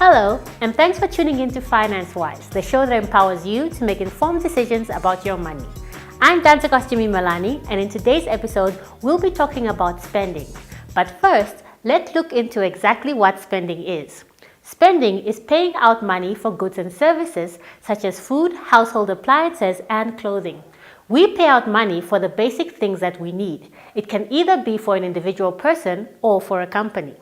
Hello, and thanks for tuning in to Finance Wise, the show that empowers you to make informed decisions about your money. I'm Danta Kostumi Malani, and in today's episode, we'll be talking about spending. But first, let's look into exactly what spending is. Spending is paying out money for goods and services such as food, household appliances, and clothing. We pay out money for the basic things that we need. It can either be for an individual person or for a company.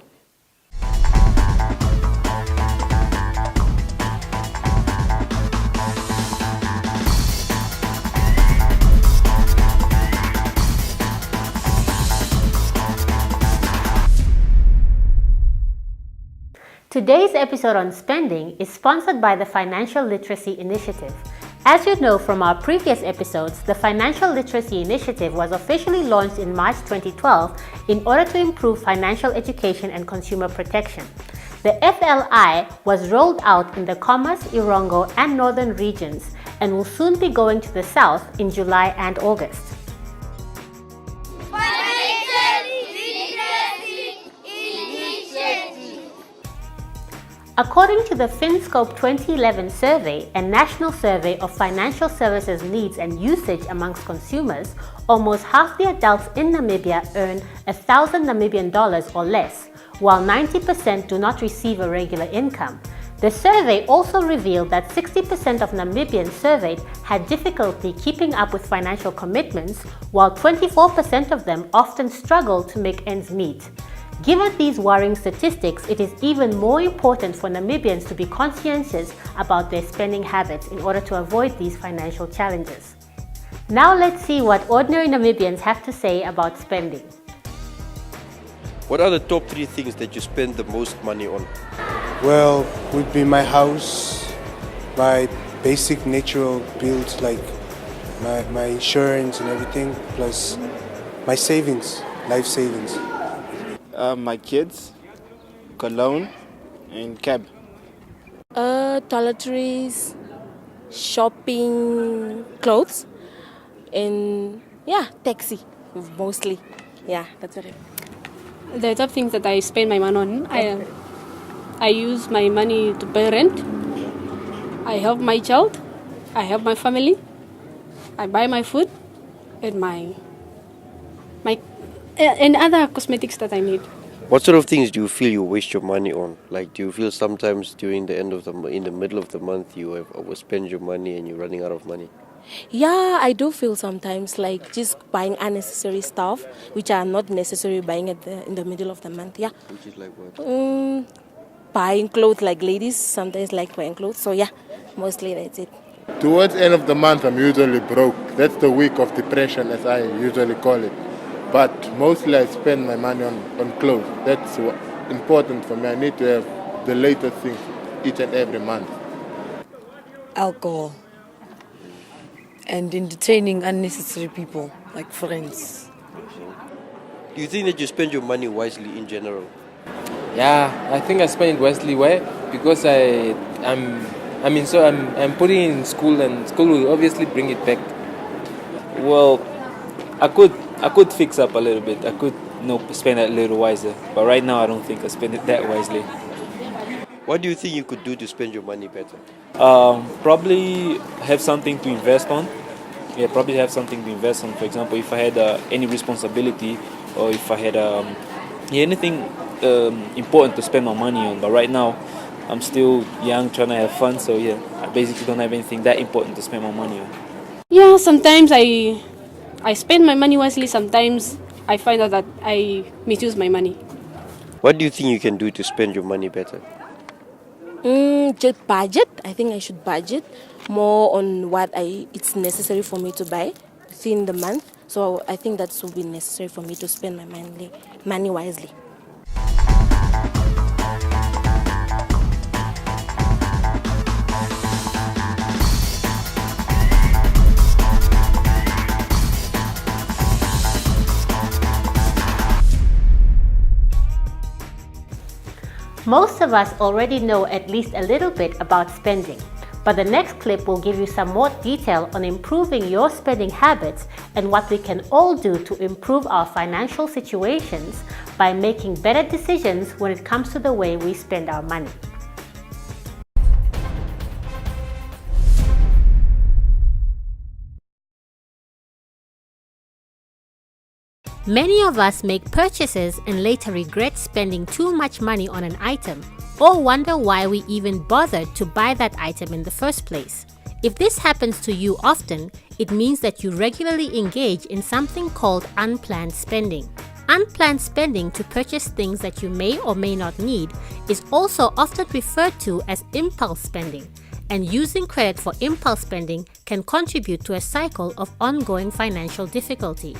Today's episode on spending is sponsored by the Financial Literacy Initiative. As you know from our previous episodes, the Financial Literacy Initiative was officially launched in March 2012 in order to improve financial education and consumer protection. The FLI was rolled out in the Commerce, Irongo, and Northern regions and will soon be going to the South in July and August. According to the FinScope 2011 survey, a national survey of financial services needs and usage amongst consumers, almost half the adults in Namibia earn 1,000 Namibian dollars or less, while 90% do not receive a regular income. The survey also revealed that 60% of Namibians surveyed had difficulty keeping up with financial commitments, while 24% of them often struggled to make ends meet. Given these worrying statistics, it is even more important for Namibians to be conscientious about their spending habits in order to avoid these financial challenges. Now let's see what ordinary Namibians have to say about spending. What are the top 3 things that you spend the most money on? Well, would be my house, my basic natural bills like my insurance and everything, plus my savings, life savings. My kids, cologne, and cab. Toiletries, shopping, clothes, and taxi mostly. Yeah, that's it. The top things that I spend my money on, I use my money to pay rent. I help my child. I help my family. I buy my food and and other cosmetics that I need. What sort of things do you feel you waste your money on? Like, do you feel sometimes during the end of in the middle of the month you have overspent your money and you're running out of money? Yeah, I do feel sometimes like just buying unnecessary stuff which are not necessary buying in the middle of the month. Yeah. Which is like what? Buying clothes like ladies sometimes like buying clothes. So yeah, mostly that's it. Towards the end of the month, I'm usually broke. That's the week of depression, as I usually call it. But mostly I spend my money on clothes. That's important for me. I need to have the latest things each and every month. Alcohol. And entertaining unnecessary people, like friends. Do you think that you spend your money wisely in general? Yeah, I think I spend it wisely. Why? Because I'm putting in school, and school will obviously bring it back. Well, I could fix up a little bit. I could spend it a little wiser. But right now, I don't think I spend it that wisely. What do you think you could do to spend your money better? Probably have something to invest on. Yeah, probably have something to invest on. For example, if I had any responsibility, or if I had anything important to spend my money on. But right now, I'm still young, trying to have fun. So yeah, I basically don't have anything that important to spend my money on. Yeah, sometimes I spend my money wisely. Sometimes I find out that I misuse my money. What do you think you can do to spend your money better? Just budget. I think I should budget more on what it's necessary for me to buy within the month. So I think that will be necessary for me to spend my money wisely. Most of us already know at least a little bit about spending, but the next clip will give you some more detail on improving your spending habits and what we can all do to improve our financial situations by making better decisions when it comes to the way we spend our money. Many of us make purchases and later regret spending too much money on an item, or wonder why we even bothered to buy that item in the first place. If this happens to you often, it means that you regularly engage in something called unplanned spending. Unplanned spending to purchase things that you may or may not need is also often referred to as impulse spending, and using credit for impulse spending can contribute to a cycle of ongoing financial difficulty.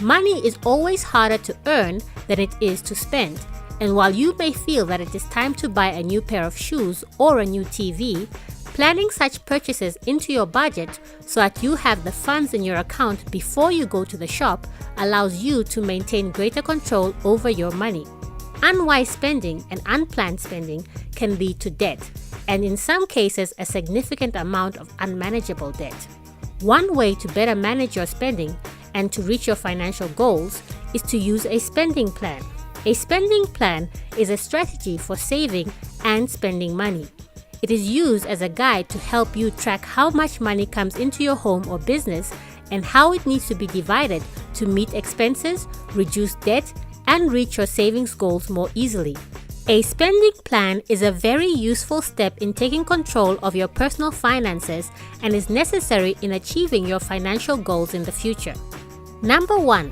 Money is always harder to earn than it is to spend, and while you may feel that it is time to buy a new pair of shoes or a new TV, planning such purchases into your budget so that you have the funds in your account before you go to the shop allows you to maintain greater control over your money. Unwise spending and unplanned spending can lead to debt, and in some cases a significant amount of unmanageable debt. One way to better manage your spending and to reach your financial goals is to use a spending plan. A spending plan is a strategy for saving and spending money. It is used as a guide to help you track how much money comes into your home or business and how it needs to be divided to meet expenses, reduce debt, and reach your savings goals more easily. A spending plan is a very useful step in taking control of your personal finances and is necessary in achieving your financial goals in the future. Number 1.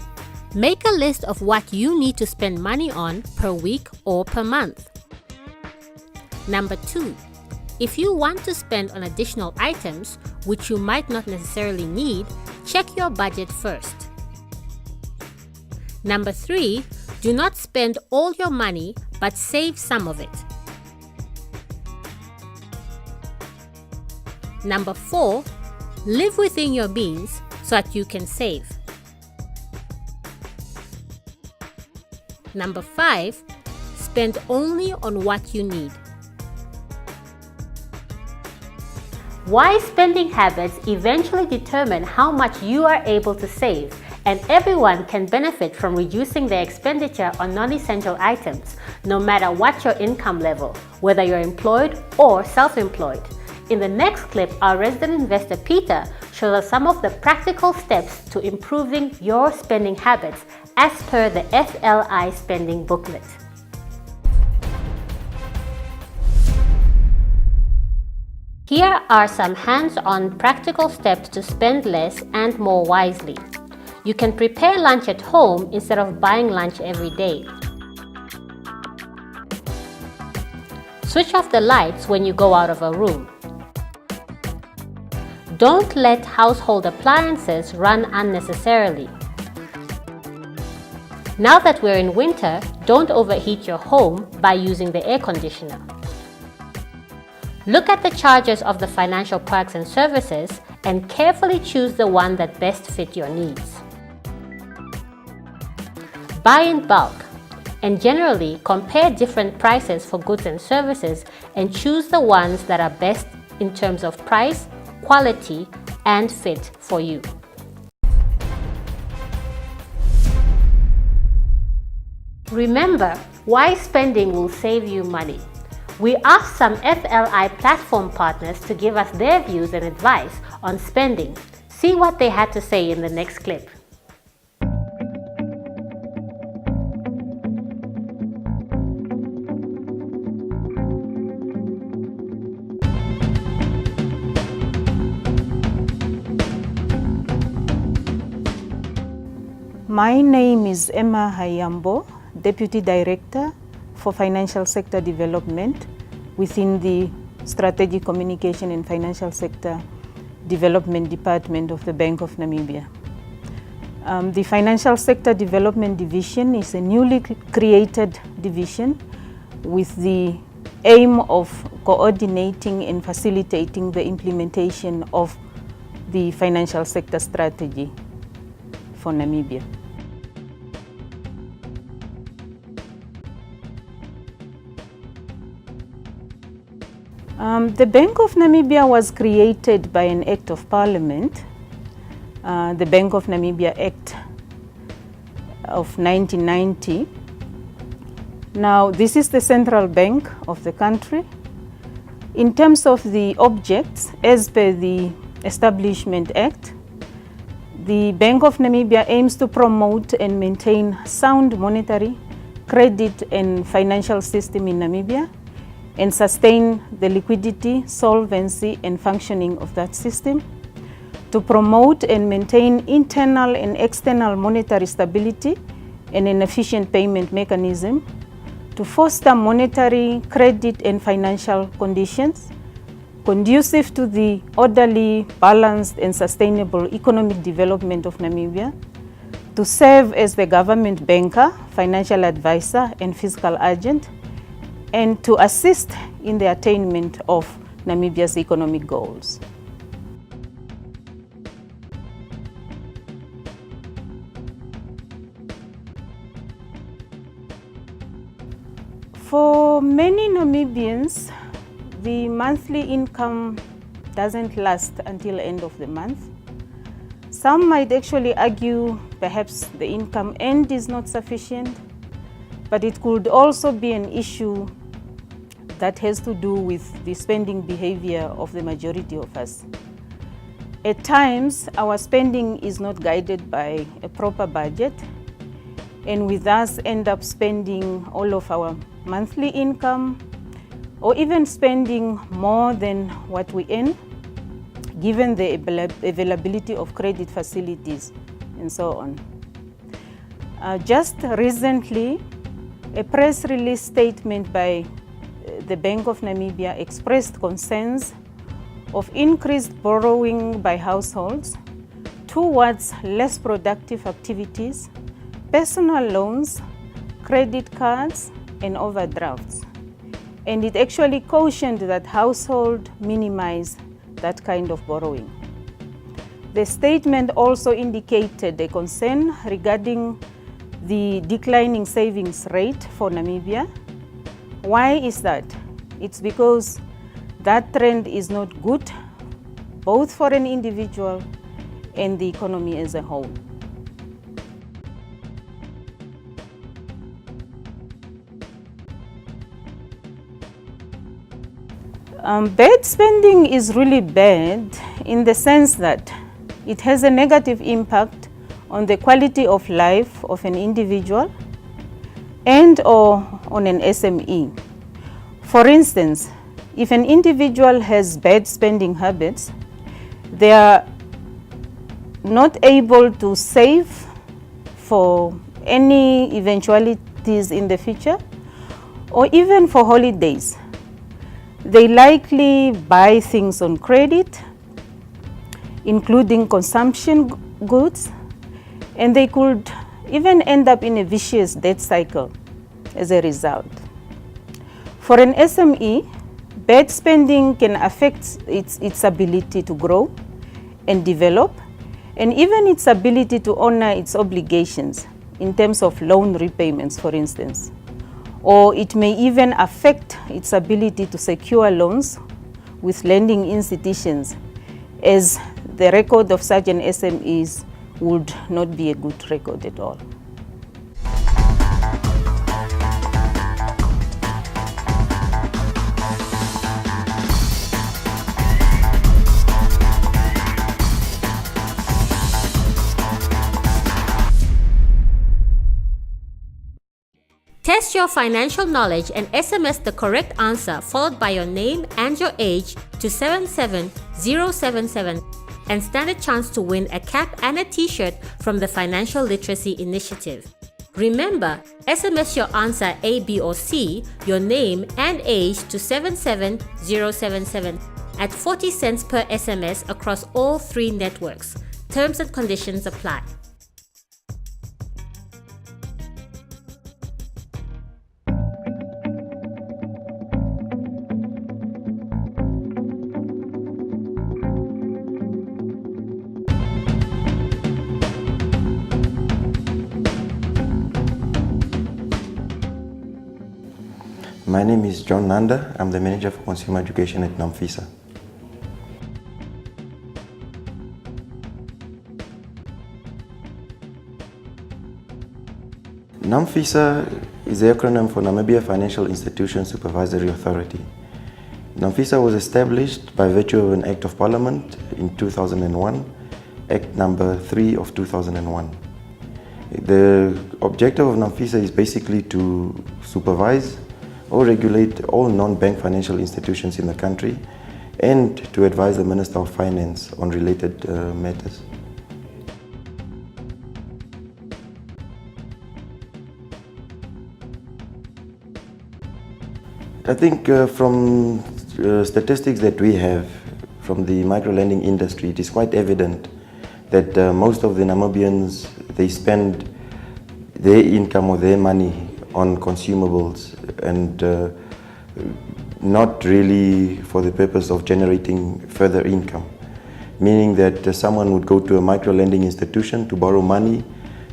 Make a list of what you need to spend money on per week or per month. Number 2. If you want to spend on additional items, which you might not necessarily need, check your budget first. Number 3. Do not spend all your money, but save some of it. Number 4. Live within your means so that you can save. Number 5. Spend only on what you need. Wise spending habits eventually determine how much you are able to save, and everyone can benefit from reducing their expenditure on non-essential items, no matter what your income level, whether you're employed or self-employed. In the next clip, our resident investor Peter shows us some of the practical steps to improving your spending habits as per the FLI spending booklet. Here are some hands-on practical steps to spend less and more wisely. You can prepare lunch at home instead of buying lunch every day. Switch off the lights when you go out of a room. Don't let household appliances run unnecessarily. Now that we're in winter, don't overheat your home by using the air conditioner. Look at the charges of the financial products and services and carefully choose the one that best fits your needs. Buy in bulk, and generally compare different prices for goods and services and choose the ones that are best in terms of price, quality, and fit for you. Remember, wise spending will save you money. We asked some FLI platform partners to give us their views and advice on spending. See what they had to say in the next clip. My name is Emma Hayambo, Deputy Director for Financial Sector Development within the Strategic Communication and Financial Sector Development Department of the Bank of Namibia. The Financial Sector Development Division is a newly created division with the aim of coordinating and facilitating the implementation of the financial sector strategy for Namibia. The Bank of Namibia was created by an Act of Parliament, the Bank of Namibia Act of 1990. Now, this is the central bank of the country. In terms of the objects, as per the Establishment Act, the Bank of Namibia aims to promote and maintain sound monetary, credit and financial system in Namibia, and sustain the liquidity, solvency and functioning of that system, to promote and maintain internal and external monetary stability and an efficient payment mechanism, to foster monetary, credit and financial conditions conducive to the orderly, balanced and sustainable economic development of Namibia, to serve as the government banker, financial advisor and fiscal agent, and to assist in the attainment of Namibia's economic goals. For many Namibians, the monthly income doesn't last until end of the month. Some might actually argue perhaps the income end is not sufficient, but it could also be an issue that has to do with the spending behavior of the majority of us. At times, our spending is not guided by a proper budget, and we thus end up spending all of our monthly income, or even spending more than what we earn, given the availability of credit facilities and so on. Just recently, a press release statement by the Bank of Namibia expressed concerns of increased borrowing by households towards less productive activities, personal loans, credit cards, and overdrafts. And it actually cautioned that households minimize that kind of borrowing. The statement also indicated a concern regarding the declining savings rate for Namibia. Why is that? It's because that trend is not good, both for an individual and the economy as a whole. Bad spending is really bad in the sense that it has a negative impact on the quality of life of an individual and or on an SME. For instance, if an individual has bad spending habits, they are not able to save for any eventualities in the future or even for holidays. They likely buy things on credit, including consumption goods, and they could even end up in a vicious debt cycle as a result. For an SME, bad spending can affect its ability to grow and develop, and even its ability to honor its obligations in terms of loan repayments, for instance. Or it may even affect its ability to secure loans with lending institutions, as the record of such an SMEs would not be a good record at all. Test your financial knowledge and SMS the correct answer followed by your name and your age to 77077 and stand a chance to win a cap and a t-shirt from the Financial Literacy Initiative. Remember, SMS your answer A, B or C, your name and age to 77077 at 40 cents per SMS across all 3 networks. Terms and conditions apply. My name is John Nanda. I'm the Manager for Consumer Education at NAMFISA. NAMFISA is the acronym for Namibia Financial Institution Supervisory Authority. NAMFISA was established by virtue of an Act of Parliament in 2001, Act number 3 of 2001. The objective of NAMFISA is basically to supervise or regulate all non-bank financial institutions in the country and to advise the Minister of Finance on related matters. I think from statistics that we have from the micro-lending industry, it is quite evident that most of the Namibians, they spend their income or their money on consumables and not really for the purpose of generating further income. Meaning that someone would go to a micro-lending institution to borrow money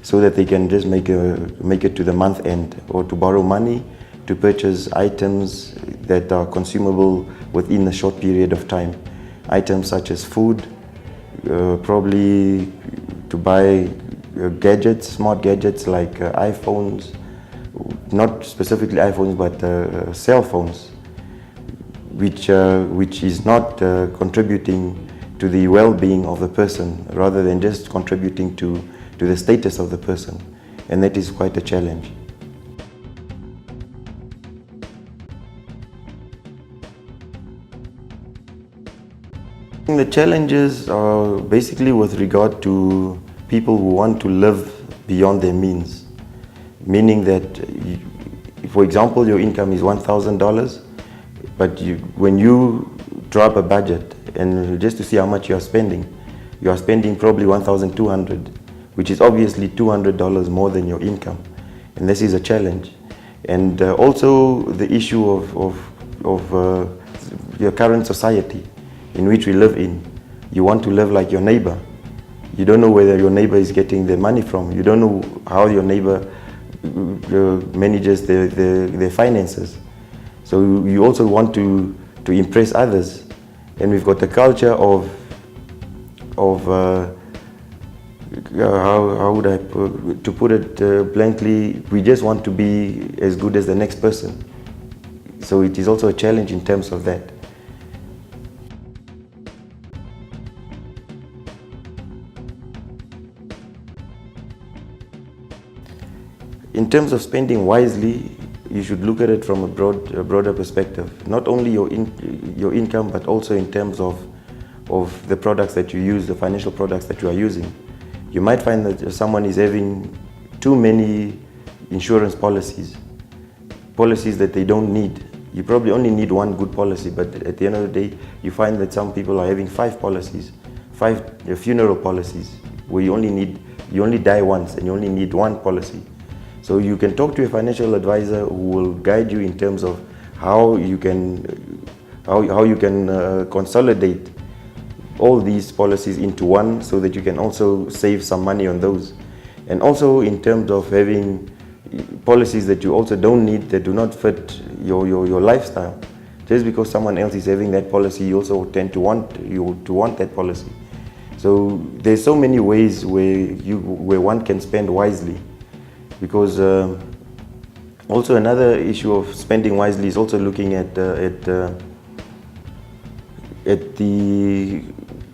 so that they can just make it to the month end, or to borrow money to purchase items that are consumable within a short period of time. Items such as food, probably to buy gadgets, smart gadgets like iPhones, not specifically iPhones, but cell phones, which is not contributing to the well-being of the person, rather than just contributing to the status of the person, and that is quite a challenge. The challenges are basically with regard to people who want to live beyond their means, meaning that, for example, your income is $1,000, but when you draw up a budget and just to see how much you are spending probably $1,200, which is obviously $200 more than your income, and this is a challenge. And also the issue of your current society in which we live in. You want to live like your neighbor. You don't know whether your neighbor is getting their money from. You don't know how your neighbor manages their finances. So you also want to impress others. And we've got a culture of how would I to put it blankly, we just want to be as good as the next person. So it is also a challenge in terms of that. In terms of spending wisely, you should look at it from a broader perspective. Not only your income, but also in terms of the products that you use, the financial products that you are using. You might find that someone is having too many insurance policies that they don't need. You probably only need one good policy, but at the end of the day, you find that some people are having 5 policies, 5 funeral policies, where you only die once and you only need one policy. So you can talk to a financial advisor who will guide you in terms of how you can consolidate all these policies into one, so that you can also save some money on those. And also in terms of having policies that you also don't need, that do not fit your lifestyle. Just because someone else is having that policy, you also tend to want that policy. So there's so many ways where one can spend wisely. Because also another issue of spending wisely is also looking at the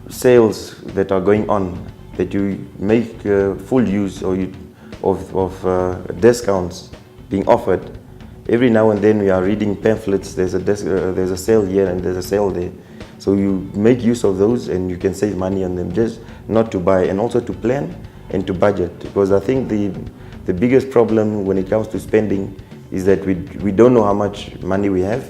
sales that are going on, that you make full use of discounts being offered. Every now and then we are reading pamphlets, there's a sale here and there's a sale there. So you make use of those and you can save money on them, just not to buy, and also to plan and to budget. Because I think the biggest problem when it comes to spending is that we don't know how much money we have,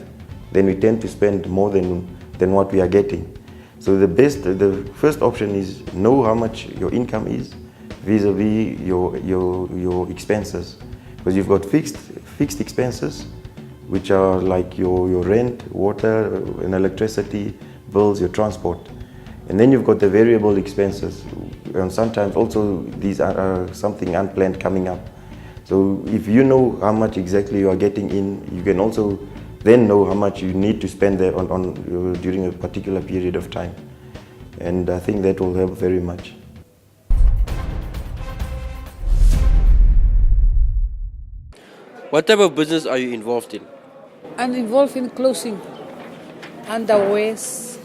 then we tend to spend more than what we are getting. So the first option is know how much your income is vis-a-vis your expenses. Because you've got fixed expenses, which are like your rent, water and electricity bills, your transport. And then you've got the variable expenses, and sometimes also these are something unplanned coming up. So if you know how much exactly you are getting in, you can also then know how much you need to spend there during a particular period of time. And I think that will help very much. What type of business are you involved in? I'm involved in clothing, underwears,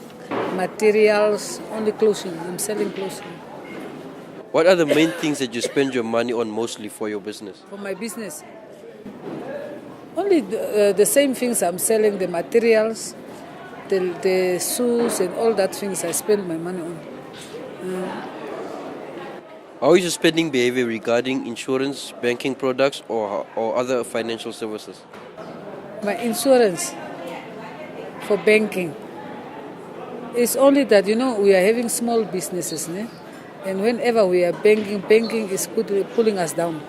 materials, only clothing. I'm selling clothing. What are the main things that you spend your money on mostly for your business? For my business, only the same things I'm selling, the materials, the shoes and all that things I spend my money on. How is your spending behavior regarding insurance, banking products, or other financial services? My insurance for banking is only that, we are having small businesses, né? And whenever we are banking is pulling us down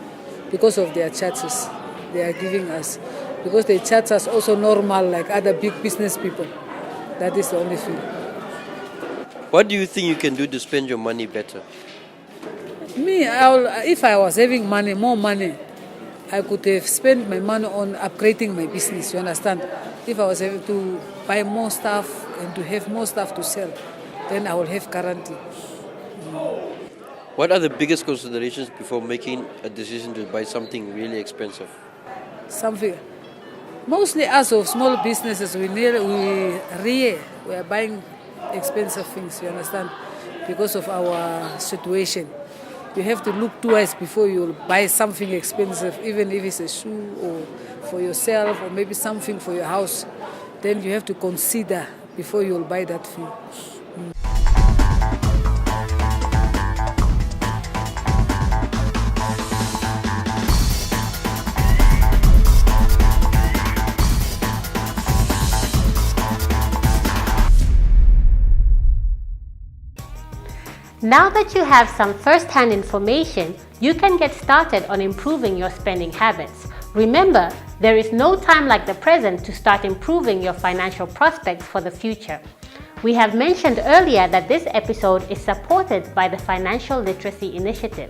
because of their charges they are giving us. Because they charge us also normal like other big business people. That is the only thing. What do you think you can do to spend your money better? Me, if I was having more money, I could have spent my money on upgrading my business, you understand? If I was able to buy more stuff and to have more stuff to sell, then I will have guarantee. What are the biggest considerations before making a decision to buy something really expensive? Mostly us of small businesses, we are buying expensive things, you understand? Because of our situation. You have to look twice before you buy something expensive, even if it's a shoe or for yourself or maybe something for your house. Then you have to consider before you'll buy that thing. Now that you have some first-hand information, you can get started on improving your spending habits. Remember, there is no time like the present to start improving your financial prospects for the future. We have mentioned earlier that this episode is supported by the Financial Literacy Initiative.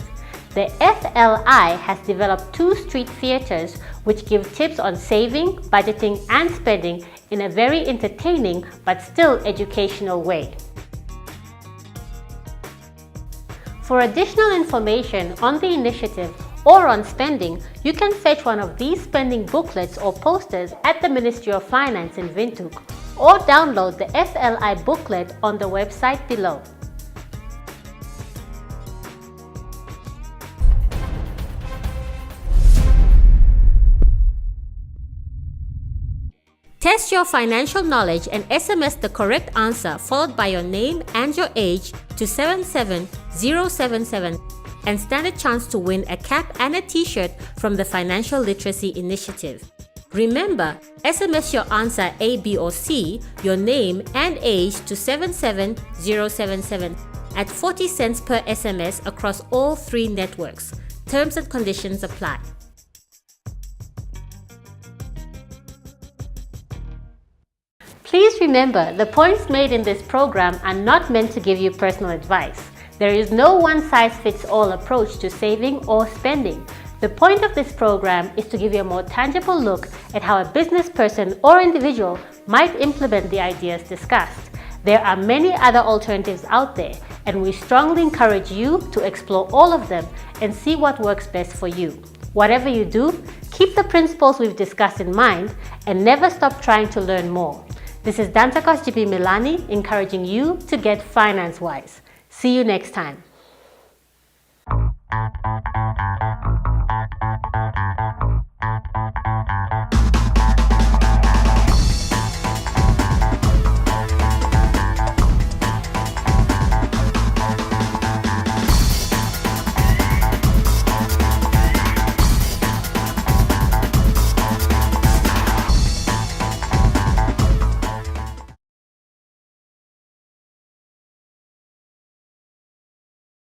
The FLI has developed 2 street theaters which give tips on saving, budgeting, and spending in a very entertaining but still educational way. For additional information on the initiative or on spending, you can fetch one of these spending booklets or posters at the Ministry of Finance in Windhoek, or download the FLI booklet on the website below. Test your financial knowledge and SMS the correct answer followed by your name and your age to 77077 and stand a chance to win a cap and a t-shirt from the Financial Literacy Initiative. Remember, SMS your answer A, B or C, your name and age to 77077 at 40 cents per SMS across all 3 networks. Terms and conditions apply. Please remember, the points made in this program are not meant to give you personal advice. There is no one-size-fits-all approach to saving or spending. The point of this program is to give you a more tangible look at how a business person or individual might implement the ideas discussed. There are many other alternatives out there, and we strongly encourage you to explore all of them and see what works best for you. Whatever you do, keep the principles we've discussed in mind and never stop trying to learn more. This is Dantakos GP Milani encouraging you to get finance-wise. See you next time.